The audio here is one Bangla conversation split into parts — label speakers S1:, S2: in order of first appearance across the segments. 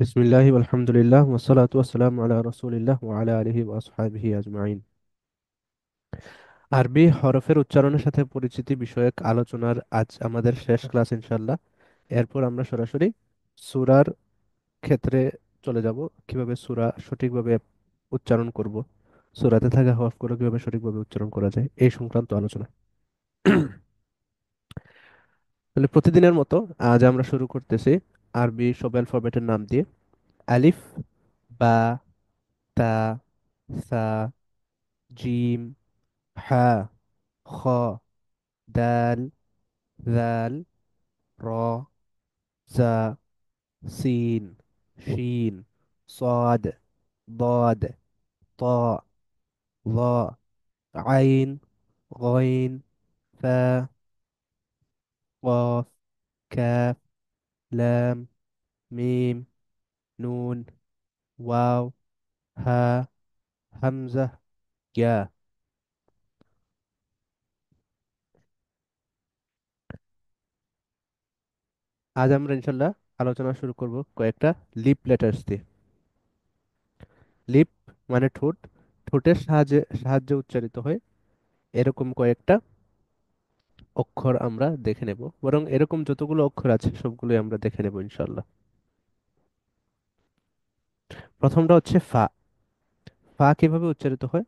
S1: বিসমিল্লাহি আলহামদুলিল্লাহ ওয়াসসালাতু ওয়াসসালামু আলা রাসূলিল্লাহ ওয়া আলা আলিহি ওয়া আসহাবিহি আজমাইন। আরবি হরফের উচ্চারণের সাথে পরিচিতি বিষয়ক আলোচনার আজ আমাদের শেষ ক্লাস ইনশাআল্লাহ। এরপর আমরা সরাসরি সূরার ক্ষেত্রে চলে যাব, কিভাবে সূরা সঠিকভাবে উচ্চারণ করব, সূরাতে থাকা হরফগুলো কিভাবে সঠিকভাবে উচ্চারণ করা যায় এই সংক্রান্ত আলোচনা। তাহলে প্রতিদিনের মতো আজ আমরা শুরু করতেছি আরবি সব অ্যালফাবেটের নাম দিয়ে। আলিফ, বা, তা, সা, জিম, হা, খ, দাল, জাল, র, জা, সিন, শিন, صاد, ضاد, طاء, ظاء, عين, غين, فاء, قاف, كاف, لام, ميم, نون, واو, ها, হামজা, ইয়া। আজ আমরা ইনশাল্লাহ আলোচনা শুরু করব কয়েকটা লিপ লেটার্স দিয়ে। লিপ মানে ঠোঁট, ঠোঁটের সাহায্যে সাহায্যে উচ্চারিত হয় এরকম কয়েকটা অক্ষর আমরা দেখে নেব, বরং এরকম যতগুলো অক্ষর আছে সবগুলোই আমরা দেখে নেব ইনশাল্লাহ। প্রথমটা হচ্ছে ফা। ফা কিভাবে উচ্চারিত হয়?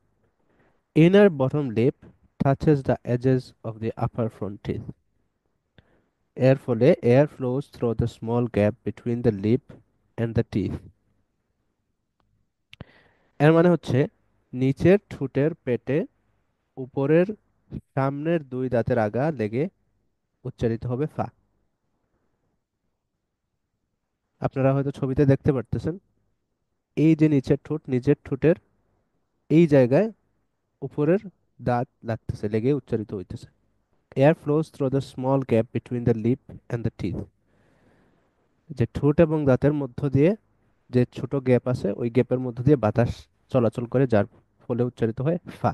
S1: Inner bottom lip touches the edges of the upper front teeth. এর ফলে air flows through the small gap between the lip and the teeth. এর মানে হচ্ছে নিচের ঠোঁটের পেটে উপরের সামনের দুই দাঁতের আগা লেগে উচ্চারিত হবে ফা। আপনারা হয়তো ছবিতে দেখতে পারতেছেন, এই যে নিচের ঠোঁট, নিজের ঠোঁটের এই জায়গায় উপরের দাঁত লাগতেছে, লেগে উচ্চারিত হইতেছে। Air flows through the small gap between the lip and the teeth. যে ঠোঁট এবং দাঁতের মধ্য দিয়ে যে ছোট গ্যাপ আছে, ওই গ্যাপের মধ্য দিয়ে বাতাস চলাচল করে, যার ফলে উচ্চারিত হয় ফা।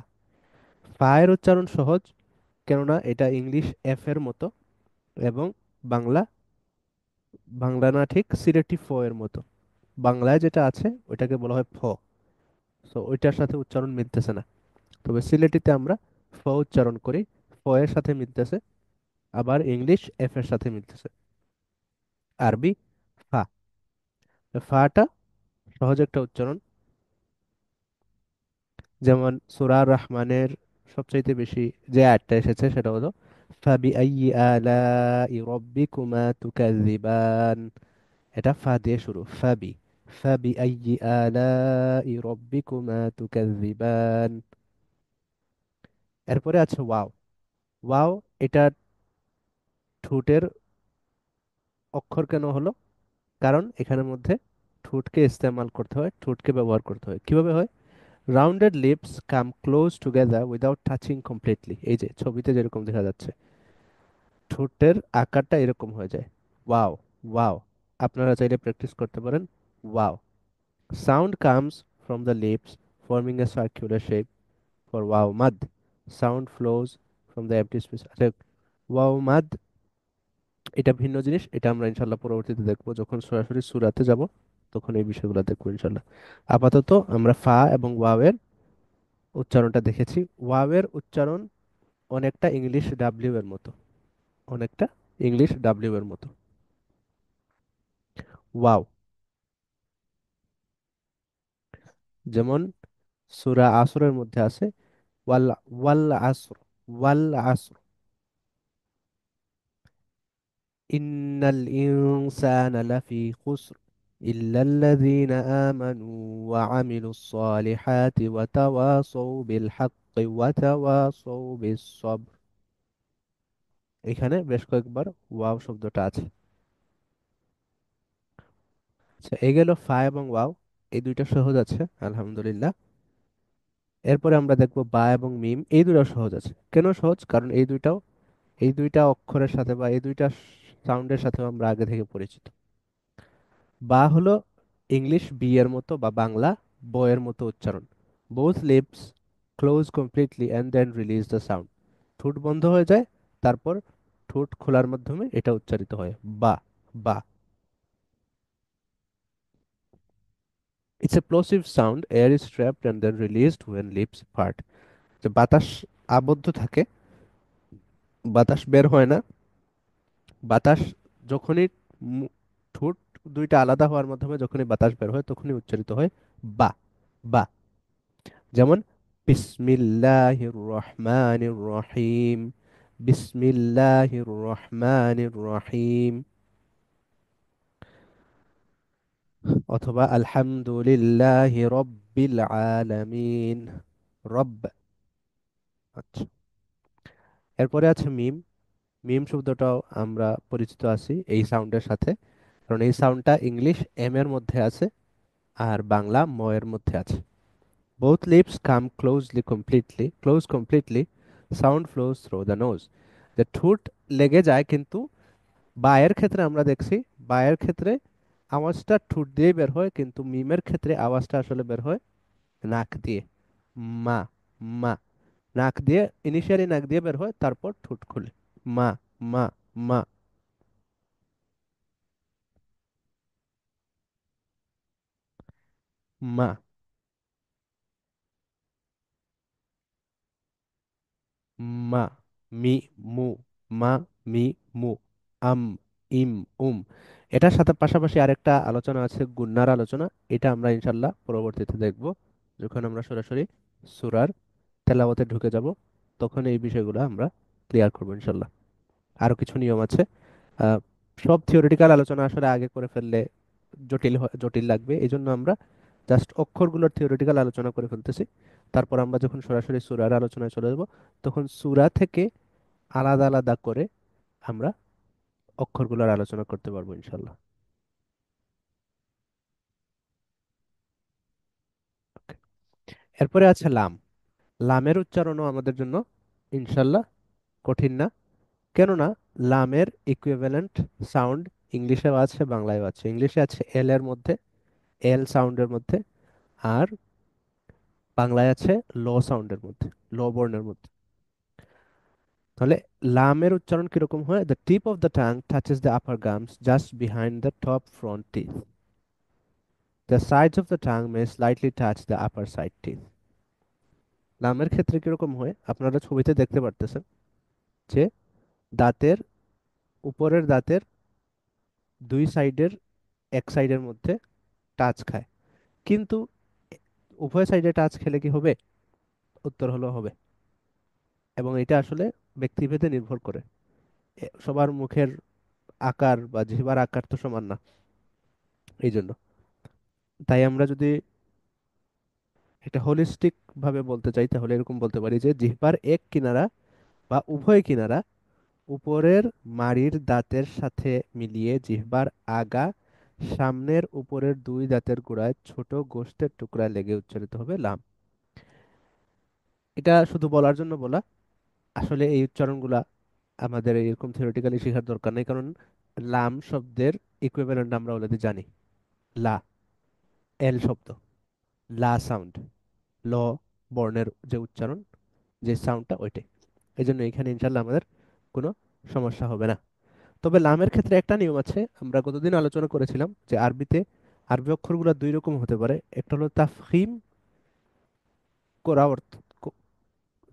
S1: ফা এর উচ্চারণ সহজ, কেননা এটা ইংলিশ এফ এর মতো, এবং বাংলা বাংলা না, ঠিক সিলেটি ফ এর মতো। বাংলায় যেটা আছে ওইটাকে বলা হয় ফ। সো ওইটার সাথে উচ্চারণ মিলতেছে না, তবে সিলেটিতে আমরা ফ উচ্চারণ করি, ফ এর সাথে মিলতেছে, আবার ইংলিশ এফ এর সাথে মিলতেছে। আরবি ফা। তো ফাটা সহজ একটা উচ্চারণ। যেমন সূরা রহমানের সবচাইতে বেশি যে আয়াতটা এসেছে সেটা হলো ফাবি আইয়ি আলাই রাব্বিকুমা তুকাযযিবান। এটা ফা দিয়ে শুরু, ফাবি, ফাবি আইয়ি আলাই রাব্বিকুমা তুকাযযিবান। এরপরে আছে ওয়াও। ওয়াও এটা ঠোঁটের অক্ষর কেন হলো? কারণ এখানের মধ্যে ঠোঁটকে ইস্তেমাল করতে হয়, ঠোঁটকে ব্যবহার করতে হয়। কিভাবে হয়? Rounded lips come close together without touching completely. এই যে ছবিতে যেরকম দেখা যাচ্ছে, ঠোঁটের আকারটা এরকম হয়ে যায়। ওয়াও, ওয়াও। আপনারা চাইলে প্র্যাকটিস করতে পারেন। ওয়াও। Sound comes from the lips forming a circular shape for ওয়াও মাদ। Sound flows from the empty space. আচ্ছা, ওয়াও মাদ এটা ভিন্ন জিনিস, এটা আমরা ইনশাল্লাহ পরবর্তীতে দেখবো, যখন সরাসরি সূরাতে যাব তখন এই বিষয়গুলো দেখবো ইনশাল্লাহ। আপাতত আমরা ফা এবং ওয়াও এর উচ্চারণটা দেখেছি। ওয়াও এর উচ্চারণ অনেকটা ইংলিশ ডাব্লিউ এর মতো, অনেকটা ইংলিশ ডাব্লিউ এর মতো। ওয়াও। যেমন সূরা আসরের মধ্যে আছে ওয়াল, ওয়াল আসর, ওয়াল আসর, ইন্নাল ইনসানা লাফি খুসর ইল্লাল্লাযীনা আমানু ওয়া আমিলুস সালিহাতি ওয়া তাওয়াসাউ বিল হাক্কি ওয়া তাওয়াসাউ বিস সবর। এখানে বেশ কয়েকবার ওয়াও শব্দটা আছে। আচ্ছা, এই গেল ফা এবং ওয়াও, এই দুইটা সহজ আছে আলহামদুলিল্লাহ। এরপরে আমরা দেখবো বা এবং মিম, এই দুটো সহজ আছে। কেন সহজ? কারণ এই দুইটা অক্ষরের সাথে বা এই দুইটা সাউন্ডের সাথে আমরা আগে থেকে পরিচিত। বা হলো ইংলিশ বি এর মতো বা বাংলা ব এর মতো উচ্চারণ। Both lips close completely and then release the sound. ঠোঁট বন্ধ হয়ে যায়, তারপর ঠোঁট খোলার মাধ্যমে এটা উচ্চারিত হয় বা। বা। It's a plosive sound, air is trapped and then released when lips part. যে বাতাস আবদ্ধ থাকে, বাতাস বের হয় না, বাতাস যখনই মু- ঠোঁট দুইটা আলাদা হওয়ার মাধ্যমে যখনই বাতাস বের হয় তখনই উচ্চারিত হয় বা। বা, যেমন বিসমিল্লাহির রহমানির রহিম, বিসমিল্লাহির রহমানির রহিম, অথবা আলহামদুলিল্লাহি রব্বিল আলামিন। রব। আচ্ছা, এরপরে আছে মিম। মিম শব্দটাও আমরা পরিচিত আছি এই সাউন্ডের সাথে, কারণ এই সাউন্ডটা ইংলিশ এম এর মধ্যে আছে আর বাংলা ম এর মধ্যে আছে। Both lips come close completely. Sound flows through the nose. যে ঠোঁট লেগে যায়, কিন্তু বায়ের ক্ষেত্রে আমরা দেখছি, বায়ের ক্ষেত্রে আওয়াজটা ঠোঁট দিয়ে বের হয়, কিন্তু মিমের ক্ষেত্রে আওয়াজটা আসলে বের হয় নাক দিয়ে। মা, মা, নাক দিয়ে, ইনিশিয়ালি নাক দিয়ে বের হয়, তারপর ঠোঁট খুলে মা, মা, মা, মা। মা, মি, মু, মা, মি, মু, আম, ইম, উম। এটার সাথে পাশাপাশি আরেকটা আলোচনা আছে, গুন্নার আলোচনা। এটা আমরা ইনশাল্লাহ পরবর্তীতে দেখব, যখন আমরা সরাসরি সূরার তেলাওয়াতে ঢুকে যাব, তখন এই বিষয়গুলো আমরা ক্লিয়ার করবো ইনশাল্লাহ। আরো কিছু নিয়ম আছে। আহ, সব থিওরিটিক্যাল আলোচনা আসলে আগে করে ফেললে জটিল লাগবে, এই জন্য আমরা জাস্ট অক্ষরগুলোর থিওরিটিক্যাল আলোচনা করে ফেলতেছি। তারপর আমরা যখন সরাসরি সূরার আলোচনায় চলে যাব, তখন সূরা থেকে আলাদা আলাদা করে আমরা অক্ষরগুলোর আলোচনা করতে পারবো ইনশাল্লাহ। Okay. এরপরে আছে লাম। লামের উচ্চারণও আমাদের জন্য ইনশাল্লাহ কঠিন না, কেননা লামের ইকুইভ্যালেন্ট সাউন্ড ইংলিশেও আছে, বাংলায়ও আছে। ইংলিশে আছে এল এর মধ্যে, এল সাউন্ডের মধ্যে, আর বাংলায় আছে ল সাউন্ডের মধ্যে, ল বর্ণের মধ্যে। তাহলে লামের উচ্চারণ কিরকম হয়? The tip of the tongue touches the upper gums just behind the top front teeth. The sides of the tongue May slightly touch the upper side teeth. লামের ক্ষেত্রে কিরকম হয় আপনারা ছবিতে দেখতে পারতেছেন, যে দাঁতের উপরের দাঁতের দুই সাইডের এক সাইডের মধ্যে টাচ খায়, কিন্তু উভয় সাইডে টাচ খেলে কি হবে? উত্তর হলো হবে। এবং এটা আসলে ব্যক্তিভেদে নির্ভর করে। সবার মুখের আকার বা জিহ্বার আকার তো সমান না, এই জন্য। তাই আমরা যদি এটা হোলিস্টিক ভাবে বলতে চাই, তাহলে এরকম বলতে পারি যে জিহ্বার এক কিনারা বা উভয় কিনারা উপরের মাড়ির দাঁতের সাথে মিলিয়ে জিহ্বার আগা সামনের উপরের দুই দাঁতের গোড়ায় ছোট গোস্তের টুকরা লেগে উচ্চারিত হবে লাম। এটা শুধু বলার জন্য বলা, আসলে এই উচ্চারণগুলা আমাদের এরকম থিওরিটিক্যালি শেখার দরকার নেই, কারণ লাম শব্দের ইকুইভ্যালেন্ট আমরা অলরেডি জানি। লা, এল শব্দ, লা সাউন্ড, ল বর্ণের যে উচ্চারণ, যে সাউন্ডটা ওইটাই। এই জন্য এখানে ইনশাল্লাহ আমাদের কোনো সমস্যা হবে না। তবে লামের ক্ষেত্রে একটা নিয়ম আছে, আমরা গতদিন আলোচনা করেছিলাম যে আরবিতে আরবি অক্ষরগুলো দুই রকম হতে পারে। একটা হলো তাফখিম করা,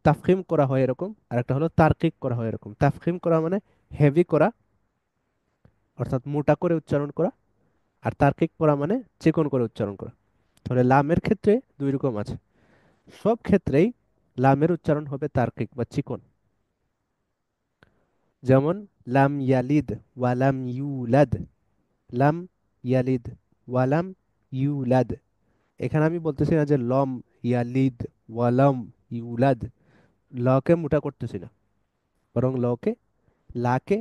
S1: তাফখিম করা হয় এরকম, আর একটা হলো তারকিক করা হয় এরকম। তাফখিম করা মানে হেভি করা, অর্থাৎ মোটা করে উচ্চারণ করা, আর তার্কিক করা মানে চিকন করে উচ্চারণ করা। তাহলে লামের ক্ষেত্রে দুই রকম আছে। সব ক্ষেত্রেই লামের উচ্চারণ হবে তার্কিক বা চিকন। যেমন লাম ইয়ালিদ ওয়ালাম ইউলাদ, লাম ইয়ালিদ ওয়ালাম ইউলাদ। এখানে আমি বলতেছি না যে লম ইয়ালিদ ওয়ালাম ইউলাদ, লকে মোটা করতেছি না, বরং লকে, লাকে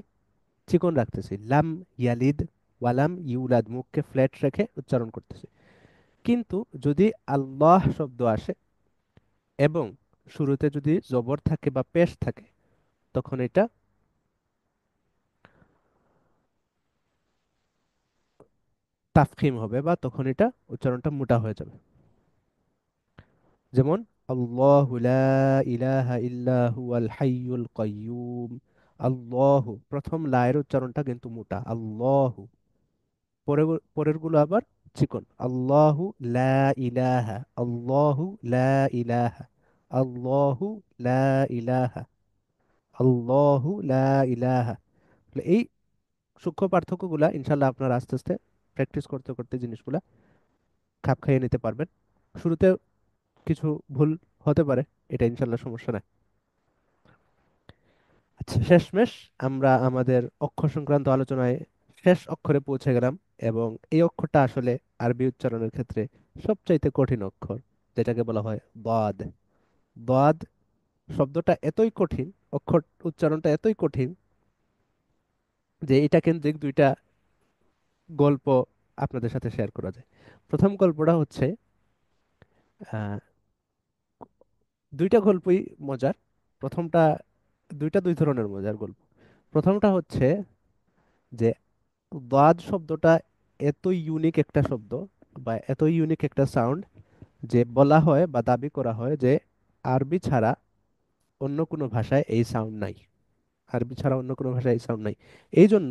S1: চিকন রাখতেছি। লাম ইয়ালিদ ওয়ালাম ইউলাদ, মুখকে ফ্ল্যাট রেখে উচ্চারণ করতেছি। কিন্তু যদি আল্লাহ শব্দ আসে এবং শুরুতে যদি জবর থাকে বা পেশ থাকে, তখন এটা তাফখিম হবে, বা তখন এটা উচ্চারণটা মোটা হয়ে যাবে। যেমন আল্লাহু লা ইলাহা ইল্লা হুয়াল হাইয়ুল কাইয়্যুম। আল্লাহু, প্রথম লায়ের উচ্চারণটা কিন্তু মোটা, আল্লাহু। পরের গুলো আবার চিকন। আল্লাহু লা ইলাহা, আল্লাহু লা ইলাহা, আল্লাহু লা ইলাহা, আল্লাহু লা ইলাহা। তাহলে এই সূক্ষ্ম পার্থক্যগুলা ইনশাল্লাহ আপনারা আস্তে আস্তে প্র্যাকটিস করতে করতে জিনিসগুলা খাপ খাইয়ে নিতে পারবেন। শুরুতে কিছু ভুল হতে পারে, এটা ইনশাল্লাহ সমস্যা নাই। আচ্ছা, শেষমেশ আমরা আমাদের অক্ষর সংক্রান্ত আলোচনায় শেষ অক্ষরে পৌঁছে গেলাম, এবং এই অক্ষরটা আসলে আরবি উচ্চারণের ক্ষেত্রে সবচাইতে কঠিন অক্ষর, যেটাকে বলা হয় দাদ। দাদ শব্দটা এতই কঠিন, অক্ষর উচ্চারণটা এতই কঠিন যে এটা কেন্দ্রিক দুইটা গল্প আপনাদের সাথে শেয়ার করা যায়। প্রথম গল্পটা হচ্ছে, আহ, দুইটা গল্পই মজার। প্রথমটা, দুইটা দুই ধরনের মজার গল্প। প্রথমটা হচ্ছে যে দাদ শব্দটা এতই ইউনিক একটা শব্দ, বা এতই ইউনিক একটা সাউন্ড, যে বলা হয় বা দাবি করা হয় যে আরবি ছাড়া অন্য কোনো ভাষায় এই সাউন্ড নাই। আরবি ছাড়া অন্য কোনো ভাষায় এই সাউন্ড নাই। এই জন্য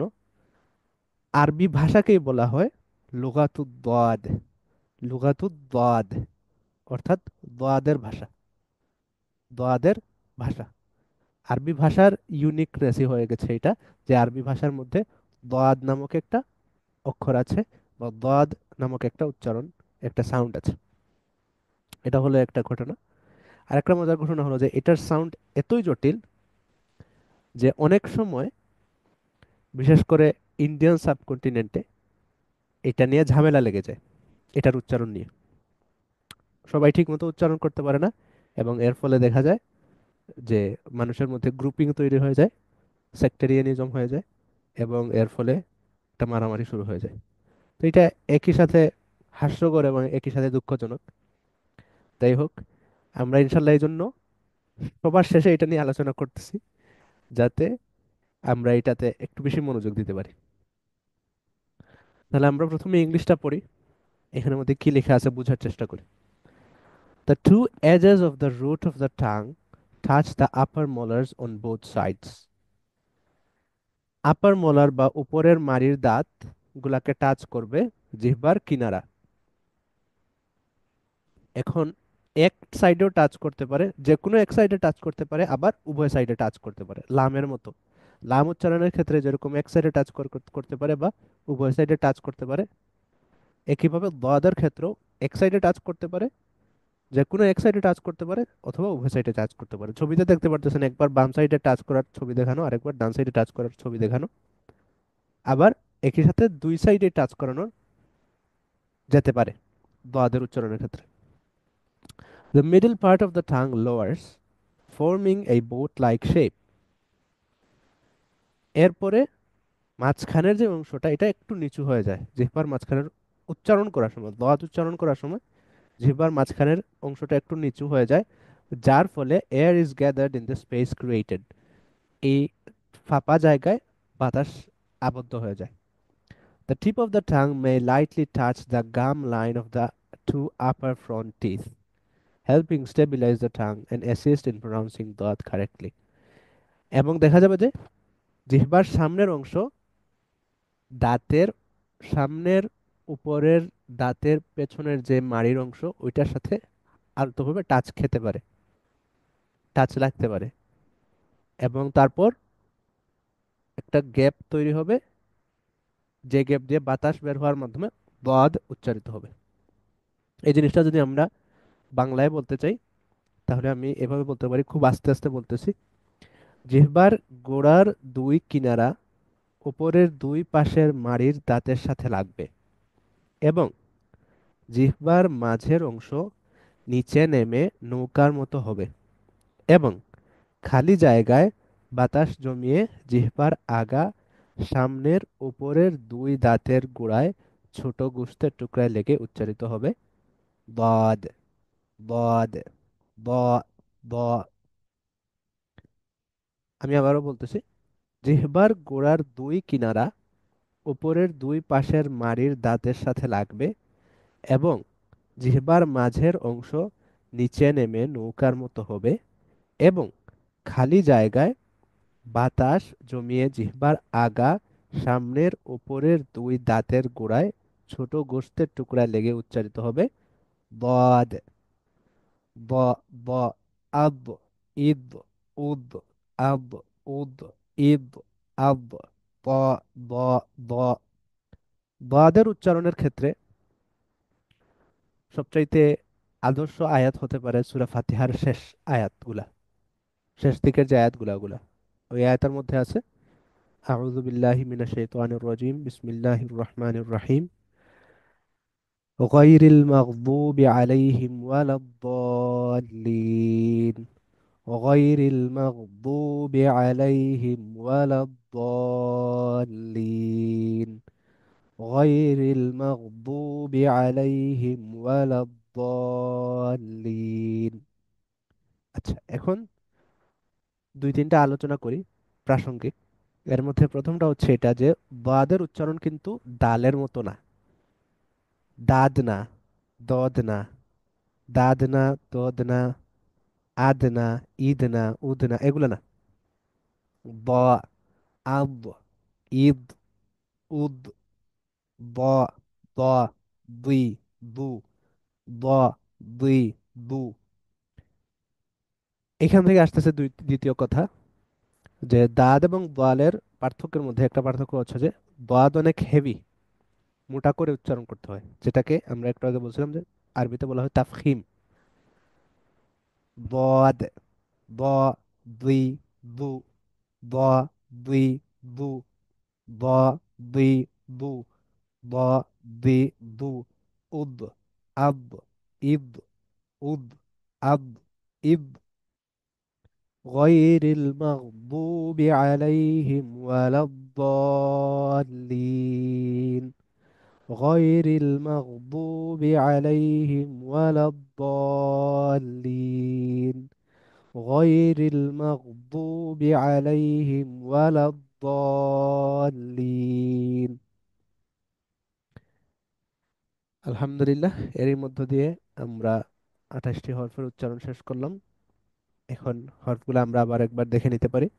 S1: আরবি ভাষাকেই বলা হয় লুগাতুদ দাদ। লুগাতুদ দাদ অর্থাৎ দাদের ভাষা, দাদের ভাষা। আরবি ভাষার ইউনিকনেসই হয়ে গেছে এটা, যে আরবি ভাষার মধ্যে দাদ নামক একটা অক্ষর আছে, বা দাদ নামক একটা উচ্চারণ, একটা সাউন্ড আছে। এটা হলো একটা ঘটনা। আর একটা মজার ঘটনা হলো যে এটার সাউন্ড এতই জটিল যে অনেক সময়, বিশেষ করে ইন্ডিয়ান সাবকন্টিনেন্টে, এটা নিয়ে ঝামেলা লেগে যায়, এটার উচ্চারণ নিয়ে। সবাই ঠিক মতো উচ্চারণ করতে পারে না, এবং এর ফলে দেখা যায় যে মানুষের মধ্যে গ্রুপিং তৈরি হয়ে যায়, সেক্টেরিয়ানিজম হয়ে যায়, এবং এর ফলে একটা মারামারি শুরু হয়ে যায়। তো এটা একই সাথে হাস্যকর এবং একই সাথে দুঃখজনক। যাই হোক, আমরা ইনশাল্লাহ এই জন্য সবার শেষে এটা নিয়ে আলোচনা করতেছি, যাতে আমরা এটাতে একটু বেশি মনোযোগ দিতে পারি। তাহলে আমরা প্রথমে ইংলিশটা পড়ি, এখানের মধ্যে কি লেখা আছে বোঝার চেষ্টা করি। The two edges of the root of the tongue touch the upper molars on both sides. Upper molar বা উপরের মাড়ির দাঁত গুলাকে টাচ করবে জিহ্বার কিনারা। এখন এক সাইডেও টাচ করতে পারে, যে কোনো এক সাইডে টাচ করতে পারে, আবার উভয় সাইডে টাচ করতে পারে, লামের মতো। লাম উচ্চারণের ক্ষেত্রে যেরকম এক সাইডে টাচ করতে পারে বা উভয় সাইডে টাচ করতে পারে, একইভাবে দাদের ক্ষেত্রেও এক সাইডে টাচ করতে পারে, যে কোনো এক সাইডে টাচ করতে পারে, অথবা উভয় সাইডে টাচ করতে পারে। ছবিতে দেখতে পারতেছেন, একবার বাম সাইডে টাচ করার ছবি দেখানো, আরেকবার ডান সাইডে টাচ করার ছবি দেখানো। আবার একই সাথে দুই সাইডে টাচ করানো যেতে পারে দাদের উচ্চারণের ক্ষেত্রে। The middle part of the tongue lowers, forming a boat-like shape. এরপরে মাঝখানের যে অংশটা, এটা একটু নিচু হয়ে যায় জিহ্বার মাঝখানের উচ্চারণ করার সময়, দাদ উচ্চারণ করার সময় জিহ্বার মাঝখানের অংশটা একটু নিচু হয়ে যায়, যার ফলে air is gathered in the space created. এই ফাঁপা জায়গায় বাতাস আবদ্ধ হয়ে যায়। The tip of the tongue may lightly touch the gum line of the two upper front teeth, helping stabilize the tongue and assist in pronouncing দাঁত correctly. এবং দেখা যাবে যে জিহ্বার সামনের অংশ দাঁতের সামনের উপরের দাঁতের পেছনের যে মাড়ির অংশ, ওইটার সাথে আলতোভাবে টাচ খেতে পারে, টাচ লাগতে পারে, এবং তারপর একটা গ্যাপ তৈরি হবে, যে গ্যাপ দিয়ে বাতাস বের হওয়ার মাধ্যমে দাদ উচ্চারিত হবে। এই জিনিসটা যদি আমরা বাংলায় বলতে চাই, তাহলে আমি এভাবে বলতে পারি, খুব আস্তে আস্তে বলতেছি। জিহ্বার গোড়ার দুই কিনারা উপরের দুই পাশের মাড়ির দাঁতের সাথে লাগবে, এবং জিহ্বার মাঝের অংশ নিচে নেমে নৌকার মতো হবে, এবং খালি জায়গায় বাতাস জমিয়ে জিহ্বার আগা সামনের উপরের দুই দাঁতের গোড়ায় ছোট গোস্তের টুকরায় লেগে উচ্চারিত হবে বদ, বদ, ব, ব। আমি আবারও বলতেছি, জিহ্বার গোড়ার দুই কিনারা উপরের দুই পাশের মাড়ির দাঁতের সাথে লাগবে, এবং জিহ্বার মাঝের অংশ নিচে নেমে নৌকার মতো হবে, এবং খালি জায়গায় বাতাস জমিয়ে জিহ্বার আগা সামনের উপরের দুই দাঁতের গোড়ায় ছোট গোশতের টুকরা লেগে উচ্চারিত হবে বদ। ব ব আব ইদ উদ আব উদ ইদ আব ব ব ব। বাদের উচ্চারণের ক্ষেত্রে সবচাইতে আদর্শ আয়াত হতে পারে সূরা ফাতিহার শেষ আয়াতগুলা, শেষ দিকের যে আয়াতগুলা ওগুলা। ওই আয়াতের মধ্যে আছে আউযু বিল্লাহি মিনাশ শাইতানির রাজিম বিসমিল্লাহির রহমানির রহিম গায়রিল মাগদুবি আলাইহিম ওয়ালাদ-দাল্লিন গায়রিল মাগদুবি আলাইহিম ওয়ালাদ-দাল্লিন গায়রিল মাগদুবি আলাইহিম ওয়ালাদ-দাল্লিন। আচ্ছা, এখন দুই তিনটা আলোচনা করি প্রাসঙ্গিক। এর মধ্যে প্রথমটা হচ্ছে এটা যে বাদের উচ্চারণ কিন্তু দালের মতো না। দাদ না, দদ না, দাদ না, দদ না, আদ না, ঈদ না, উদ না, এগুলো না। ব, আব, ঈদ, উদ, ব, ব, দুই, বু, ব, দুই, বু। এখান থেকে আসতেছে দ্বিতীয় কথা, যে দাদ এবং দালের পার্থক্যের মধ্যে একটা পার্থক্য হচ্ছে যে দাদ অনেক হেভি, মোটা করে উচ্চারণ করতে হয়, যেটাকে আমরা একটু আগে বলছিলাম যে আরবিতে বলা হয় তাফখিম। বদ, ব, দুই, বু, ব, দুই, বু, ব, দুই, বু, ব, দুই, বু, উদ, আব, ইদ, উদ, আব, ইদ। غير المغضوب عليهم ولا الضالين غير المغضوب عليهم ولا الضالين غير المغضوب عليهم ولا الضالين। আলহামদুলিল্লাহ, এরই মধ্য দিয়ে আমরা 28টি হরফের উচ্চারণ শেষ করলাম। এখন হরফগুলো আমরা আবার একবার দেখে নিতে পারি।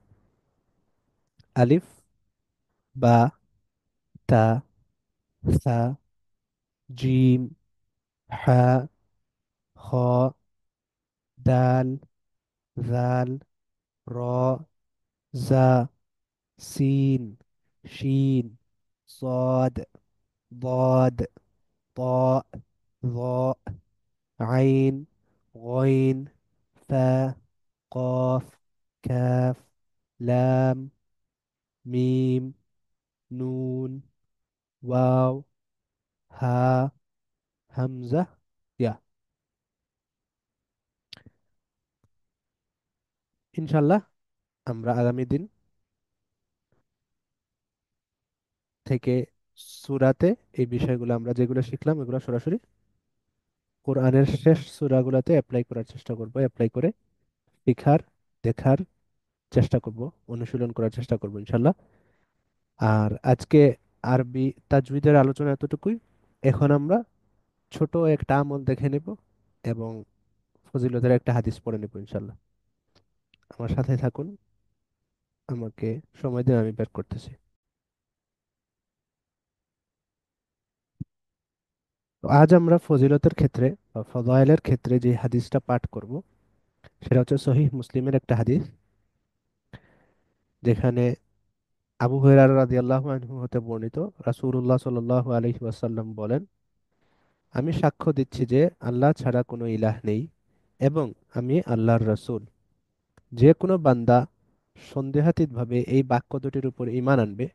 S1: আলিফ, বা, তা, সা, জিম, হা, খ, দাল, জাল, র, জা, সিন, শিন, صاد ضاد طاء ظاء عين غين فا قاف كاف لام মিম নুন ওয়াও হা হামজা ইয়া। ইনশাল্লাহ আমরা আগামী দিন থেকে সূরাতে এই বিষয়গুলো আমরা যেগুলো শিখলাম এগুলো সরাসরি কোরআনের শেষ সূরাগুলোতে অ্যাপ্লাই করার চেষ্টা করব, অ্যাপ্লাই করে শিখার, দেখার চেষ্টা করব, অনুশীলন করার চেষ্টা করব ইনশাল্লাহ। আর আজকে আরবি তাজউীদের আলোচনা এতটুকুই। এখন আমরা ছোট একটা আমল দেখে নেব এবং ফজিলতের একটা হাদিস পড়ে নেব ইনশাল্লাহ। আমার সাথে থাকুন, আমাকে সময় দিন, আমি বের করতেছি। তো আজ আমরা ফজিলতের ক্ষেত্রে বা ফদায়েলের ক্ষেত্রে যে হাদিসটা পাঠ করব সেটা হচ্ছে সহিহ মুসলিমের একটা হাদিস, যেখানে আবু হুরায়রা রাদিয়াল্লাহু আনহু হতে বর্ণিত, রাসূলুল্লাহ সাল্লাল্লাহু আলাইহি ওয়াসাল্লাম বলেন, আমি সাক্ষ্য দিচ্ছি যে আল্লাহ ছাড়া কোনো ইলাহ নেই এবং আমি আল্লাহর রাসূল। যে কোনো বান্দা সন্দেহাতীতভাবে এই বাক্য দুটির উপর ঈমান আনবে,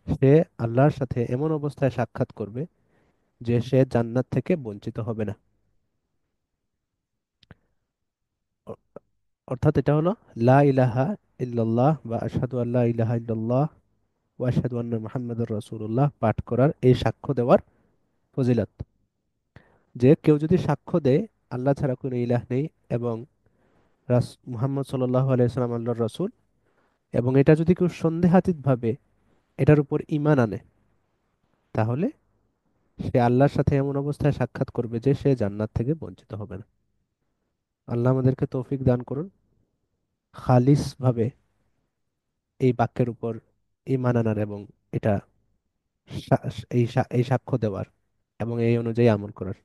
S1: সে আল্লাহর সাথে এমন অবস্থায় সাক্ষাৎ করবে যে সে জান্নাত থেকে বঞ্চিত হবে না। অ- অর্থাৎ এটা হলো লা ইলাহা ইল্লাল্লাহ বা আশহাদু আল্লা ইলাহা ইল্লাল্লাহ ওয়া আশহাদু আন্না মুহাম্মাদুর রাসূলুল্লাহ পাঠ করার, এই সাক্ষ্য দেওয়ার ফজিলত। যে কেউ যদি সাক্ষ্য দেয় আল্লাহ ছাড়া কোনো ইলাহ নেই এবং মুহাম্মদ সাল্লাল্লাহু আলাইহি সাল্লাম আল্লাহর রাসূল, এবং এটা যদি কেউ সন্দেহাতীতভাবে এটার উপর ঈমান আনে, তাহলে সে আল্লাহর সাথে এমন অবস্থায় সাক্ষাৎ করবে যে সে জান্নাত থেকে বঞ্চিত হবে না। আল্লাহ আমাদেরকে তৌফিক দান করুন খালিস ভাবে এই বাক্যের উপর ঈমান আনার এবং এটা এই সাক্ষ্য দেওয়ার। এবং এই অনুযায়ী আমল করার।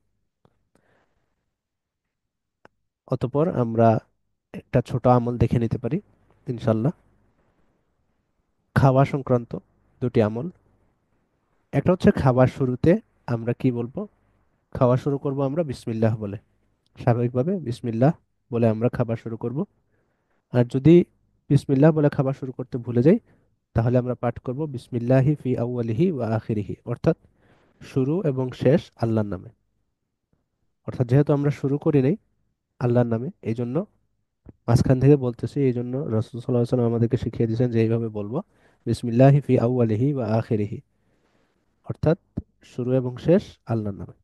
S1: অতঃপর আমরা একটা ছোট আমল দেখে নিতে পারি ইনশাল্লাহ। খাওয়া সংক্রান্ত দুটি আমল। একটা হচ্ছে খাবার শুরুতে আমরা কি বলবো, খাওয়া শুরু করব আমরা বিসমিল্লাহ বলে। স্বাভাবিকভাবে বিসমিল্লাহ বলে আমরা খাবার শুরু করব। আর যদি বিসমিল্লাহ বলে খাবার শুরু করতে ভুলে যাই, তাহলে আমরা পাঠ করব বিসমিল্লাহি ফি আউয়ালিহি ওয়া আখিরিহি, অর্থাৎ শুরু এবং শেষ আল্লাহর নামে। অর্থাৎ যেহেতু আমরা শুরু করি নাই আল্লাহর নামে, এই জন্য মাঝখান থেকে বলতেছি। এই জন্য রাসূল সাল্লাল্লাহু আলাইহি ওয়াসাল্লাম আমাদেরকে শিখিয়ে দিয়েছেন যে এইভাবে বলবো, বিসমিল্লাহি ফি আউয়ালিহি ওয়া আখিরিহি, অর্থাৎ শুরু এবং শেষ আল্লাহর নামে।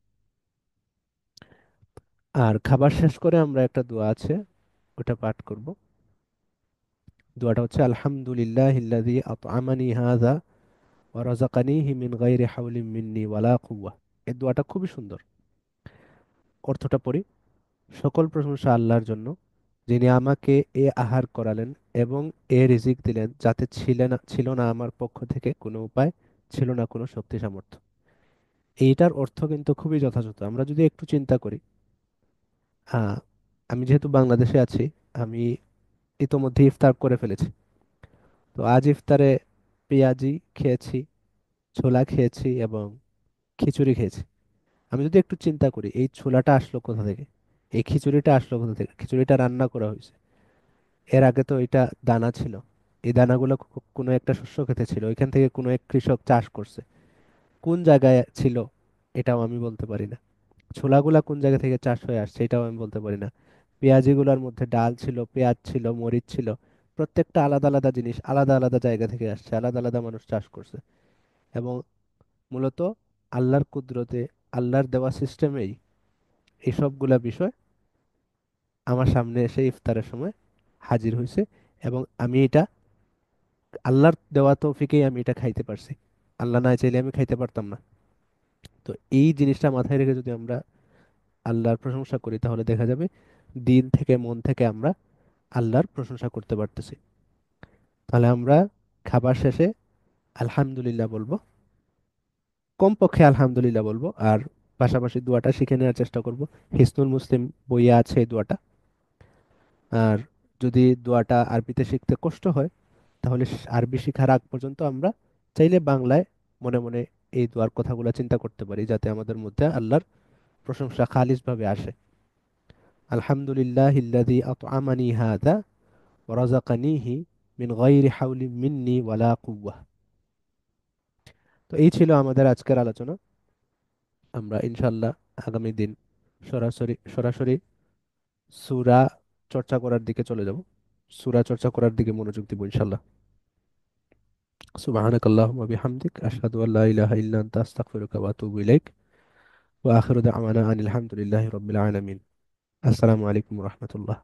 S1: আর খাবার শেষ করে আমরা একটা দোয়া আছে, ওটা পাঠ করব। দোয়াটা হচ্ছে আলহামদুলিল্লাহিল্লাযী আত'আমানি হাযা ওয়া রাযাকানিহি মিন গায়রি হাওলিন মিন্নি ওয়ালা কুওয়া। এই দোয়াটা খুবই সুন্দর। অর্থটা পড়ি। সকল প্রশংসা আল্লাহর জন্য, যিনি আমাকে এ আহার করালেন এবং এ রিজিক দিলেন, যাতে ছিল না আমার পক্ষ থেকে কোনো উপায়, ছিল না কোনো শক্তি সামর্থ্য। এইটার অর্থ কিন্তু খুবই যথাযথ। আমরা যদি একটু চিন্তা করি, আহ, আমি যেহেতু বাংলাদেশে আছি, আমি ইতোমধ্যে ইফতার করে ফেলেছি। তো আজ ইফতারে পেঁয়াজি খেয়েছি, ছোলা খেয়েছি এবং খিচুড়ি খেয়েছি। আমি যদি একটু চিন্তা করি এই ছোলাটা আসলো কোথা থেকে, এই খিচুড়িটা আসলো কোথা থেকে, খিচুড়িটা রান্না করা হয়েছে, এর আগে তো এটা দানা ছিল, এই দানাগুলো কোনো একটা শস্য খেতে ছিল, ওইখান থেকে কোনো এক কৃষক চাষ করছে। কোন জায়গায় ছিল এটাও আমি বলতে পারি না। ছোলাগুলা কোন জায়গা থেকে চাষ হয়ে আসছে এটাও আমি বলতে পারি না। পেঁয়াজিগুলোর মধ্যে ডাল ছিল, পেঁয়াজ ছিল, মরিচ ছিল। প্রত্যেকটা আলাদা আলাদা জিনিস আলাদা আলাদা জায়গা থেকে আসছে, আলাদা আলাদা মানুষ চাষ করছে। এবং মূলত আল্লাহর কুদরতে, আল্লাহর দেওয়া সিস্টেমেই এই সবগুলা বিষয় আমার সামনে এসে ইফতারের সময় হাজির হয়েছে। এবং আমি এটা আল্লাহর দেওয়া তৌফিকেই আমি এটা খাইতে পারছি। আল্লাহ না চাইলে আমি খাইতে পারতাম না। তো এই জিনিসটা মাথায় রেখে যদি আমরা আল্লাহর প্রশংসা করি, তাহলে দেখা যাবে দিন থেকে মন থেকে আমরা আল্লাহর প্রশংসা করতে পারতেছি। তাহলে আমরা খাবার শেষে আলহামদুলিল্লাহ বলবো, কমপক্ষে আলহামদুলিল্লাহ বলবো। আর পাশাপাশি দোয়াটা শিখে নেওয়ার চেষ্টা করব। হিসনুল মুসলিম বইয়ে আছে এই দোয়াটা। আর যদি দোয়াটা আরবিতে শিখতে কষ্ট হয়, তাহলে আরবি শিখার আগ পর্যন্ত আমরা চাইলে বাংলায় মনে মনে এই দোয়ার কথাগুলো চিন্তা করতে পারি, যাতে আমাদের মধ্যে আল্লাহর প্রশংসা খালিস ভাবে আসে। আলহামদুলিল্লাহিল্লাযী আত'আমানি হাযা ওয়া রাযাকানিহি মিন গায়রি হাওলিন মিন্নি ওয়ালা কুওয়া। তো এই ছিল আমাদের আজকের আলোচনা। আমরা ইনশাল্লাহ আগামী দিন সরাসরি সরাসরি সূরা চর্চা করার দিকে চলে যাব। সূরা চর্চা করার দিকে মনোযোগ দিব ইনশাল্লাহ। সুবহানাকাল্লাহুম্মা বিহামদিক আশহাদু আল্লা ইলাহা ইল্লা আনতা আস্তাগফিরুকা ওয়া আতুবু ইলাইক ওয়া আখিরু দা'ওয়ানা আনিল হামদুলিল্লাহি রাব্বিল আলামিন। আসসালামু আলাইকুম ওয়া রাহমাতুল্লাহ।